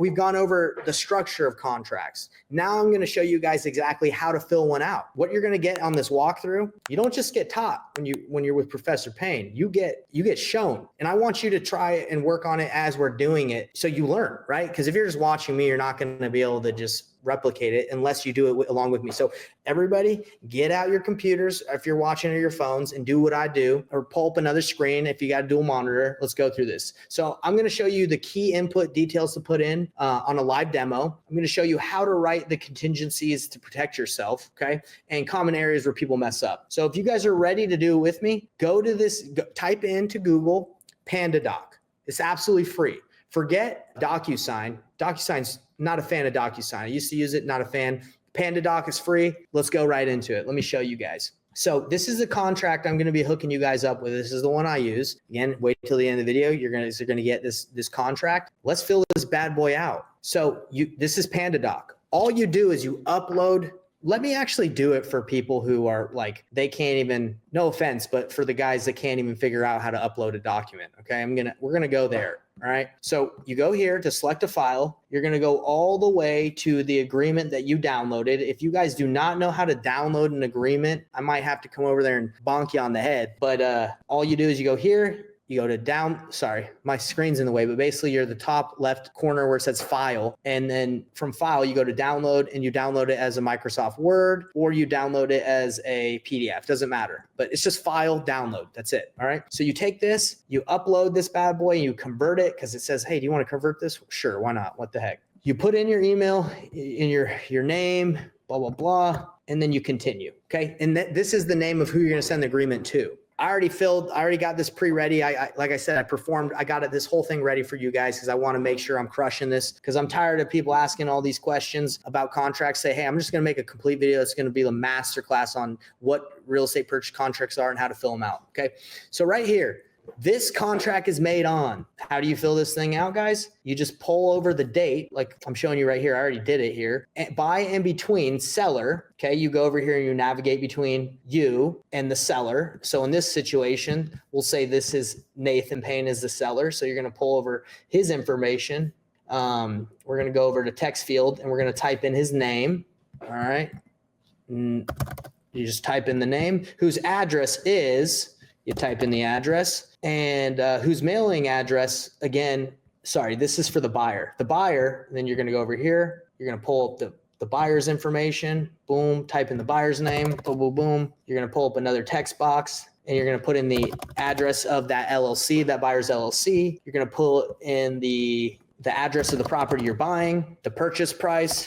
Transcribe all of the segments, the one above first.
we've gone over the structure of contracts. Now I'm going to show you guys exactly how to fill one out. What you're going to get on this walkthrough, you don't just get taught when you're with Professor Payne. You get shown. And I want you to try and work on it as we're doing it so you learn, right? Because if you're just watching me, you're not going to be able to just replicate it unless you do it along with me. So everybody get out your computers if you're watching or your phones and do what I do, or pull up another screen if you got a dual monitor. Let's go through this. So I'm going to show you the key input details to put in on a live demo. I'm going to show you how to write the contingencies to protect yourself, okay? And common areas where people mess up. So if you guys are ready to do it with me, go to this, type into Google PandaDoc. It's absolutely free. Forget DocuSign. DocuSign's not a fan of DocuSign. I used to use it, not a fan. PandaDoc is free. Let's go right into it. Let me show you guys. So this is a contract I'm going to be hooking you guys up with. This is the one I use. Again, wait till the end of the video. You're going to get this contract. Let's fill this bad boy out. So this is PandaDoc. All you do is you upload. Let me actually do it for people who are like, they can't even, no offense, but for the guys that can't even figure out how to upload a document. Okay. We're going to go there. All right. So you go here to select a file. You're going to go all the way to the agreement that you downloaded. If you guys do not know how to download an agreement, I might have to come over there and bonk you on the head. But all you do is you go here. You go to sorry, my screen's in the way, but basically you're the top left corner where it says file. And then from file, you go to download and you download it as a Microsoft Word or you download it as a PDF. Doesn't matter, but it's just file download. That's it. All right. So you take this, you upload this bad boy, and you convert it because it says, hey, do you want to convert this? Sure. Why not? What the heck? You put in your email, in your name, blah, blah, blah, and then you continue. Okay. And this is the name of who you're going to send the agreement to. I already got this pre-ready. Like I said, I got this whole thing ready for you guys because I want to make sure I'm crushing this because I'm tired of people asking all these questions about contracts. Say, hey, I'm just going to make a complete video. It's going to be the masterclass on what real estate purchase contracts are and how to fill them out. Okay. So right here, this contract is made on. How do you fill this thing out, guys? You just pull over the date, like I'm showing you right here. I already did it here. By and between seller, okay, you go over here and you navigate between you and the seller. So in this situation, we'll say this is Nathan Payne is the seller. So you're going to pull over his information. We're going to go over to text field and we're going to type in his name. All right. And you just type in the name, whose address is. You type in the address and whose mailing address, again, sorry, this is for the buyer. The buyer, then you're going to go over here. You're going to pull up the buyer's information. Boom, type in the buyer's name. Boom, boom, boom. You're going to pull up another text box and you're going to put in the address of that LLC, that buyer's LLC. You're going to pull in the address of the property you're buying, the purchase price.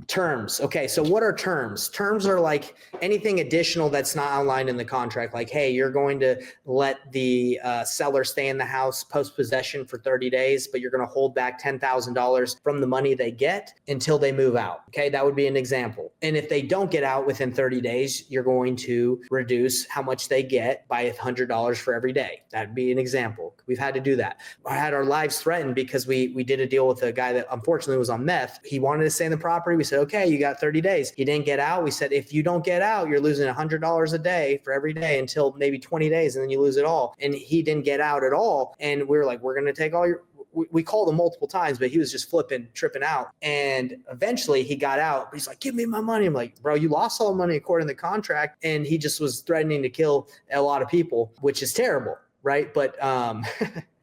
Terms. Okay, so what are terms? Terms are like anything additional that's not outlined in the contract. Like, hey, you're going to let the seller stay in the house post-possession for 30 days, but you're going to hold back $10,000 from the money they get until they move out. Okay, that would be an example. And if they don't get out within 30 days, you're going to reduce how much they get by $100 for every day. That'd be an example. We've had to do that. I had our lives threatened because we did a deal with a guy that unfortunately was on meth. He wanted to stay in the property. We said, okay, you got 30 days. He didn't get out. We said, if you don't get out, you're losing $100 a day for every day until maybe 20 days, and then you lose it all. And he didn't get out at all. And we were like, we're going to take all your, we called him multiple times, but he was just tripping out. And eventually he got out. He's like, give me my money. I'm like, bro, you lost all the money according to the contract. And he just was threatening to kill a lot of people, which is terrible. Right. But,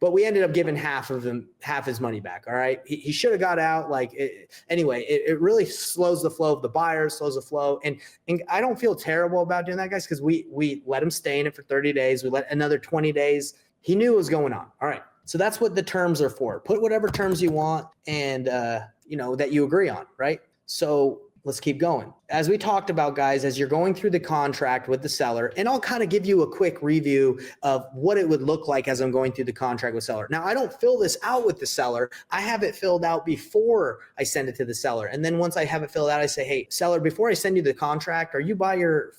but we ended up giving half his money back. All right. He should have got out. Anyway, it really slows the flow of the buyers, slows the flow. And I don't feel terrible about doing that, guys, because we let him stay in it for 30 days. We let another 20 days. He knew what was going on. All right. So that's what the terms are for. Put whatever terms you want and, that you agree on. Right. So let's keep going. As we talked about, guys, as you're going through the contract with the seller, and I'll kind of give you a quick review of what it would look like as I'm going through the contract with seller. Now, I don't fill this out with the seller. I have it filled out before I send it to the seller. And then once I have it filled out, I say, hey, seller, before I send you the contract, are you by your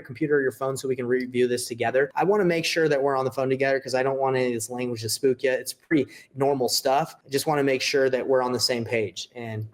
computer or your phone so we can review this together? I want to make sure that we're on the phone together because I don't want any of this language to spook you. It's pretty normal stuff. I just want to make sure that we're on the same page. And,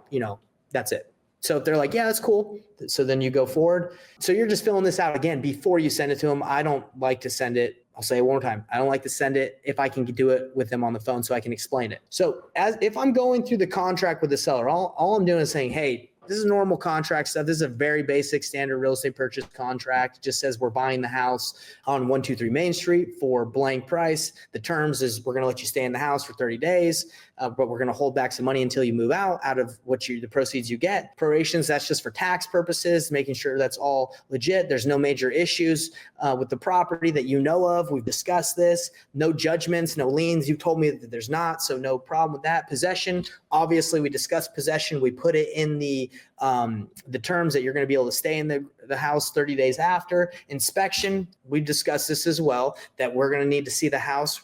that's it. So if they're like, yeah, that's cool. So then you go forward. So you're just filling this out again before you send it to them. I don't like to send it I'll say it one more time. I don't like to send it if I can do it with them on the phone so I can explain it. So if I'm going through the contract with the seller, all I'm doing is saying, hey, this is normal contract stuff. This is a very basic standard real estate purchase contract. It just says we're buying the house on 123 Main Street for blank price. The terms is we're going to let you stay in the house for 30 days, but we're going to hold back some money until you move out of the proceeds you get. Prorations, that's just for tax purposes, making sure that's all legit. There's no major issues with the property that you know of. We've discussed this. No judgments, no liens. You've told me that there's not, so no problem with that. Possession, obviously we discussed possession. We put it in the terms that you're going to be able to stay in the house 30 days after. Inspection, we discussed this as well, that we're going to need to see the house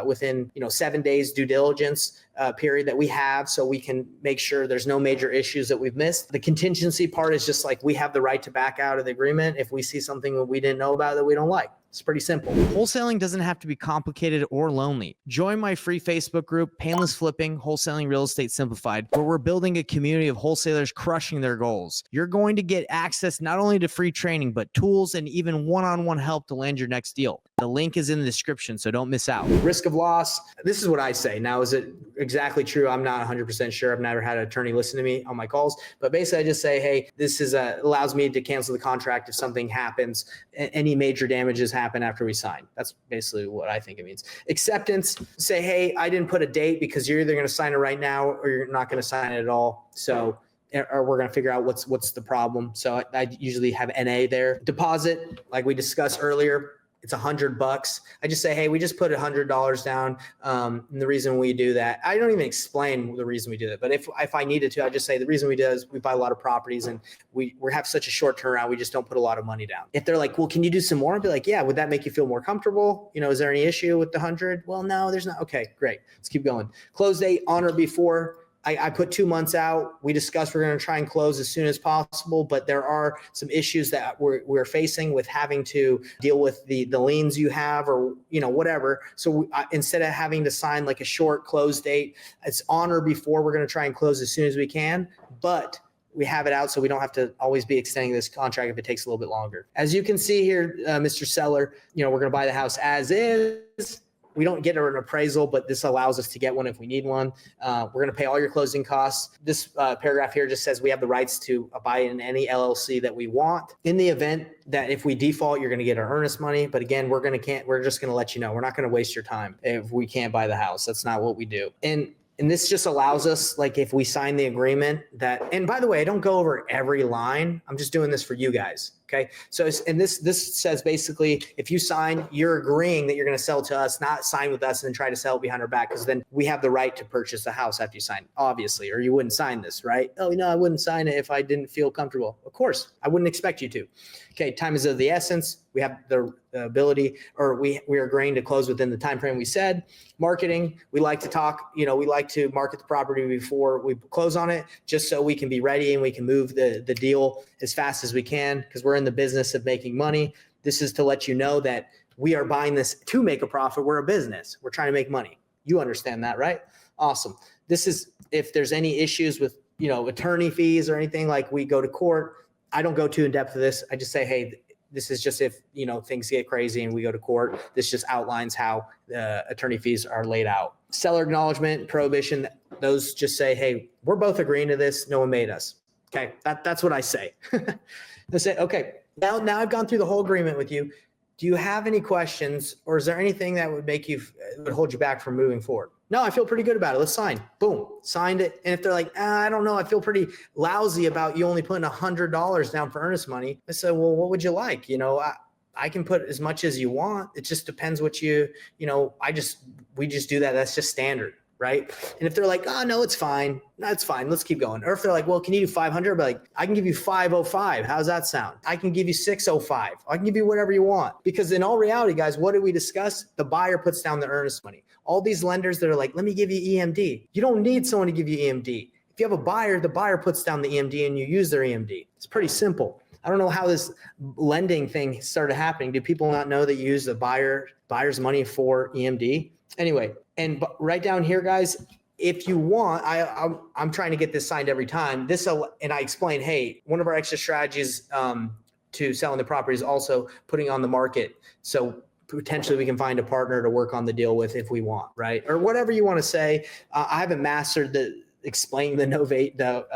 within 7 days due diligence period that we have, so we can make sure there's no major issues that we've missed. The contingency part is just like we have the right to back out of the agreement if we see something that we didn't know about that we don't like. It's pretty simple. Wholesaling doesn't have to be complicated or lonely. Join my free Facebook group, Painless Flipping, Wholesaling Real Estate Simplified, where we're building a community of wholesalers crushing their goals. You're going to get access not only to free training, but tools and even one-on-one help to land your next deal. The link is in the description, so don't miss out. Risk of loss. This is what I say. Now, is it exactly true? I'm not 100% sure. I've never had an attorney listen to me on my calls, but basically I just say, hey, this allows me to cancel the contract if something happens, any major damages happen after we sign. That's basically what I think it means. Acceptance, say, hey, I didn't put a date because you're either going to sign it right now or you're not going to sign it at all. So, or we're going to figure out what's the problem. So I usually have NA there. Deposit, like we discussed earlier, it's $100. I just say, hey, we just put $100 down. And the reason we do that, I don't even explain the reason we do that. But if I needed to, I just say the reason we do is we buy a lot of properties and we have such a short turnaround. We just don't put a lot of money down. If they're like, well, can you do some more? I'd be like, yeah, would that make you feel more comfortable? Is there any issue with the 100? Well, no, there's not. Okay, great. Let's keep going. Close date on or before. I put 2 months out. We discussed we're going to try and close as soon as possible, but there are some issues that we're facing with having to deal with the liens you have or, whatever. So instead of having to sign like a short close date, it's on or before. We're going to try and close as soon as we can, but we have it out so we don't have to always be extending this contract if it takes a little bit longer. As you can see here, Mr. Seller, we're going to buy the house as is. We don't get an appraisal, but this allows us to get one if we need one. We're going to pay all your closing costs. This paragraph here just says we have the rights to buy in any LLC that we want. In the event that if we default, you're going to get our earnest money. But again, we're just going to let you know. We're not going to waste your time if we can't buy the house. That's not what we do. And this just allows us, like if we sign the agreement and by the way, I don't go over every line. I'm just doing this for you guys. Okay. So, and this says basically, if you sign, you're agreeing that you're going to sell to us, not sign with us and then try to sell it behind our back. Cause then we have the right to purchase the house after you sign, obviously, or you wouldn't sign this, right? Oh, no, I wouldn't sign it if I didn't feel comfortable. Of course, I wouldn't expect you to. Okay. Time is of the essence. We have the ability, or we are agreeing to close within the time frame we said. Marketing, we like to talk, we like to market the property before we close on it, just so we can be ready and we can move the deal as fast as we can, because we're in the business of making money. This is to let you know that we are buying this to make a profit. We're a business. We're trying to make money. You understand that, right? Awesome. This is if there's any issues with, attorney fees or anything, like we go to court. I don't go too in depth with this. I just say, hey, this is just if, things get crazy and we go to court. This just outlines how the attorney fees are laid out. Seller acknowledgement, prohibition, those just say, hey, we're both agreeing to this. No one made us. Okay, that's what I say. I say, okay, now I've gone through the whole agreement with you. Do you have any questions, or is there anything that would would hold you back from moving forward? No, I feel pretty good about it. Let's sign. Boom, signed it. And if they're like, I don't know, I feel pretty lousy about you only putting $100 down for earnest money. I said, well, what would you like? I can put as much as you want. It just depends what we just do that. That's just standard. Right. And if they're like, oh, no, it's fine. That's fine. Let's keep going. Or if they're like, well, can you do 500? But like, I can give you 505. How's that sound? I can give you 605. I can give you whatever you want. Because in all reality, guys, what did we discuss? The buyer puts down the earnest money. All these lenders that are like, let me give you EMD. You don't need someone to give you EMD. If you have a buyer, the buyer puts down the EMD and you use their EMD. It's pretty simple. I don't know how this lending thing started happening. Do people not know that you use the buyer's money for EMD? Anyway, and right down here, guys, if you want, I'm trying to get this signed every time. And I explain, hey, one of our extra strategies to selling the property is also putting on the market. So potentially we can find a partner to work on the deal with if we want, right? Or whatever you want to say. I haven't mastered explaining the novate, the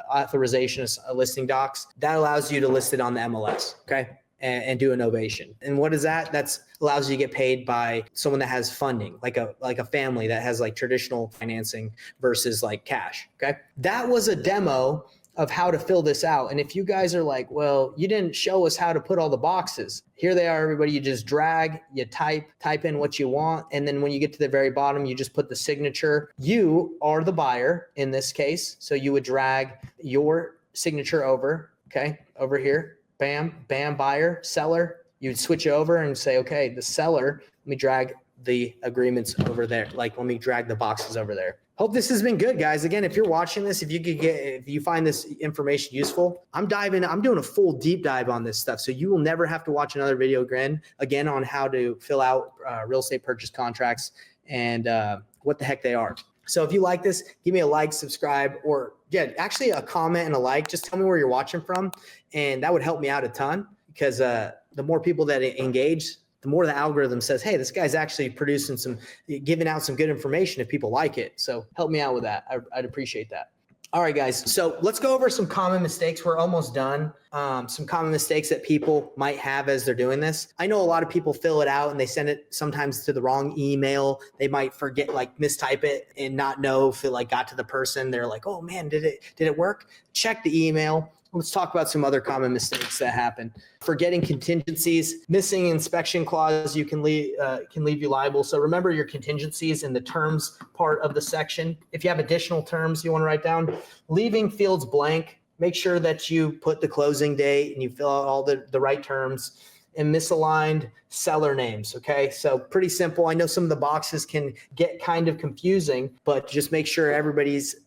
authorization of listing docs. That allows you to list it on the MLS, okay? And do a novation. And what is that? That's allows you to get paid by someone that has funding, like a family that has like traditional financing versus like cash, okay? That was a demo of how to fill this out. And if you guys are like, well, you didn't show us how to put all the boxes. Here they are, everybody. You just drag, you type in what you want. And then when you get to the very bottom, you just put the signature. You are the buyer in this case. So you would drag your signature over, okay, over here, bam, bam, buyer, seller. You'd switch over and say, okay, the seller, let me drag the agreements over there. Like, let me drag the boxes over there. Hope this has been good, guys. Again, if you're watching this, if you find this information useful, I'm doing a full deep dive on this stuff. So you will never have to watch another video again on how to fill out real estate purchase contracts and what the heck they are. So if you like this, give me a like, subscribe, or actually a comment and a like. Just tell me where you're watching from. And that would help me out a ton because the more people that engage, the more the algorithm says, hey, this guy's actually giving out some good information if people like it. So help me out with that. I'd appreciate that. All right, guys. So let's go over some common mistakes. We're almost done. Some common mistakes that people might have as they're doing this. I know a lot of people fill it out and they send it sometimes to the wrong email. They might forget, like mistype it and not know if it like got to the person. They're like, oh man, did it work? Check the email. Let's talk about some other common mistakes that happen. Forgetting contingencies, missing inspection clause can leave you liable. So remember your contingencies in the terms part of the section. If you have additional terms you want to write down, leaving fields blank, make sure that you put the closing date and you fill out all the right terms, and misaligned seller names. Okay, so pretty simple. I know some of the boxes can get kind of confusing, but just make sure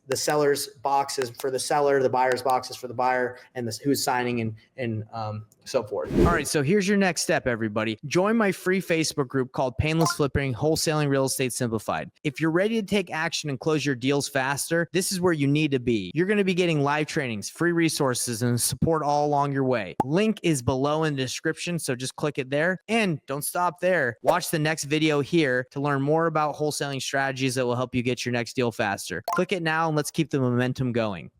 the seller's box is for the seller, the buyer's box is for the buyer, and who's signing and so forth. All right, so here's your next step, everybody. Join my free Facebook group called Painless Flipping Wholesaling Real Estate Simplified. If you're ready to take action and close your deals faster, this is where you need to be. You're going to be getting live trainings, free resources, and support all along your way. Link is below in the description, so just click it there. And don't stop there. Watch the next video here to learn more about wholesaling strategies that will help you get your next deal faster. Click it now and let's keep the momentum going.